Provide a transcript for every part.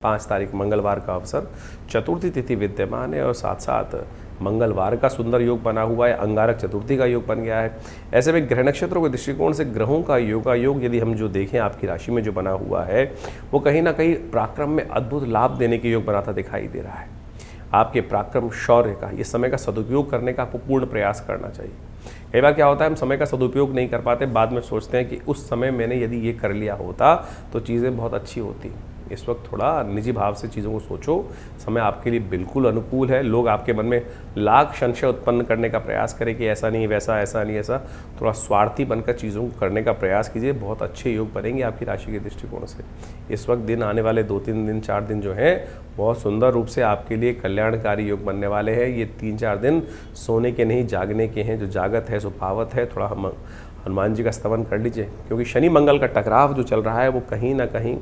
5 तारीख मंगलवार का अवसर, चतुर्थी तिथि विद्यमान है और साथ साथ मंगलवार का सुंदर योग बना हुआ है, अंगारक चतुर्थी का योग बन गया है। ऐसे में ग्रह नक्षत्रों के दृष्टिकोण से ग्रहों का योग यदि हम जो देखें आपकी राशि में जो बना हुआ है वो कहीं ना कहीं पराक्रम में अद्भुत लाभ देने के योग बनाता दिखाई दे रहा है। आपके पराक्रम शौर्य का, ये समय का सदुपयोग करने का आपको पूर्ण प्रयास करना चाहिए। कई बार क्या होता है, हम समय का सदुपयोग नहीं कर पाते, बाद में सोचते हैं कि उस समय मैंने यदि ये कर लिया होता तो चीज़ें बहुत अच्छी होती। इस वक्त थोड़ा निजी भाव से चीज़ों को सोचो, समय आपके लिए बिल्कुल अनुकूल है। लोग आपके मन में लाख संशय उत्पन्न करने का प्रयास करें कि ऐसा नहीं वैसा, ऐसा नहीं ऐसा, थोड़ा स्वार्थी बनकर चीज़ों को करने का प्रयास कीजिए। बहुत अच्छे योग बनेंगे आपकी राशि के दृष्टिकोण से। इस वक्त दिन, आने वाले 2-3 दिन 4 दिन जो हैं बहुत सुंदर रूप से आपके लिए कल्याणकारी योग बनने वाले हैं। ये 3-4 दिन सोने के नहीं जागने के हैं। जो जागत है सो पावत है। थोड़ा हम हनुमान जी का स्तवन कर लीजिए, क्योंकि शनि मंगल का टकराव जो चल रहा है वो कहीं ना कहीं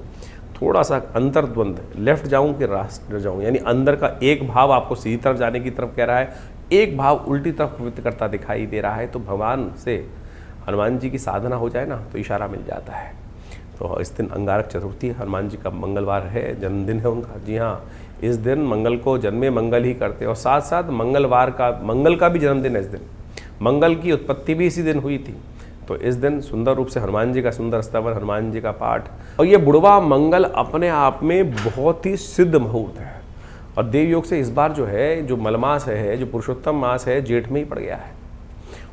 थोड़ा सा अंतर्द्वंद, लेफ्ट जाऊं कि राइट जाऊं, यानी अंदर का एक भाव आपको सीधी तरफ जाने की तरफ कह रहा है, एक भाव उल्टी तरफ प्रवृत्त करता दिखाई दे रहा है। तो भगवान से हनुमान जी की साधना हो जाए ना तो इशारा मिल जाता है। तो इस दिन अंगारक चतुर्थी, हनुमान जी का मंगलवार है, जन्मदिन है उनका। जी हाँ, इस दिन मंगल को जन्मे मंगल ही करते हैं और साथ साथ मंगल का भी जन्मदिन है। इस दिन मंगल की उत्पत्ति भी इसी दिन हुई थी। तो इस दिन सुंदर रूप से हनुमान जी का सुंदर स्तवन, हनुमान जी का पाठ, और ये बुढ़वा मंगल अपने आप में बहुत ही सिद्ध मुहूर्त है। और देव योग से इस बार जो है, जो मलमास है, जो पुरुषोत्तम मास है, जेठ में ही पड़ गया है।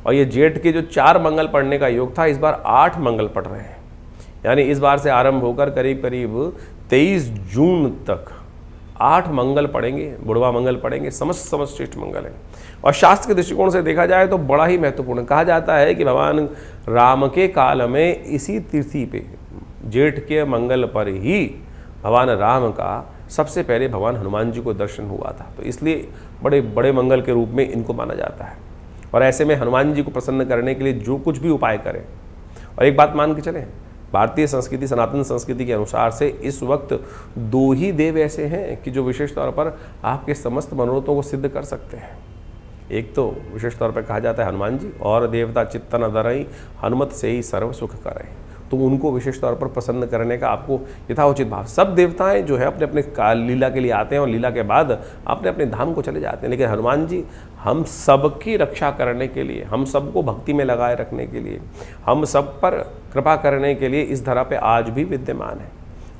और ये जेठ के जो 4 मंगल पड़ने का योग था, इस बार 8 मंगल पड़ रहे हैं। यानी इस बार से आरंभ होकर करीब करीब 23 जून तक 8 मंगल पड़ेंगे, बुढ़वा मंगल पड़ेंगे। समस्त श्रेष्ठ मंगल है। और शास्त्र के दृष्टिकोण से देखा जाए तो बड़ा ही महत्वपूर्ण कहा जाता है कि भगवान राम के काल में इसी तिथि पे, जेठ के मंगल पर ही भगवान राम का सबसे पहले भगवान हनुमान जी को दर्शन हुआ था। तो इसलिए बड़े बड़े मंगल के रूप में इनको माना जाता है। और ऐसे में हनुमान जी को प्रसन्न करने के लिए जो कुछ भी उपाय करें, और एक बात मान के चलें, भारतीय संस्कृति, सनातन संस्कृति के अनुसार से इस वक्त 2 ही देव ऐसे हैं कि जो विशेष तौर पर आपके समस्त मनोरथों को सिद्ध कर सकते हैं। एक तो विशेष तौर पर कहा जाता है हनुमान जी, और देवता चित्तन धरई हनुमत से ही सर्व सुख करे। तो उनको विशेष तौर पर प्रसन्न करने का आपको यथाउचित भाव। सब देवताएं जो है अपने अपने काल लीला के लिए आते हैं और लीला के बाद अपने अपने धाम को चले जाते हैं, लेकिन हनुमान जी हम सबकी रक्षा करने के लिए, हम सबको भक्ति में लगाए रखने के लिए, हम सब पर कृपा करने के लिए इस धरा पे आज भी विद्यमान है।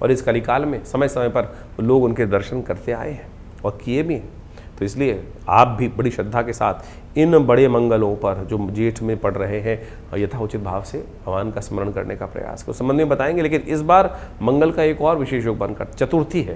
और इस कलिकाल में समय समय पर लोग उनके दर्शन करते आए हैं और किए भी हैं। तो इसलिए आप भी बड़ी श्रद्धा के साथ इन बड़े मंगलों पर जो जेठ में पड़ रहे हैं यथाउचित भाव से भगवान का स्मरण करने का प्रयास को संबंध में बताएंगे। लेकिन इस बार मंगल का एक और विशेष योग बनकर चतुर्थी है।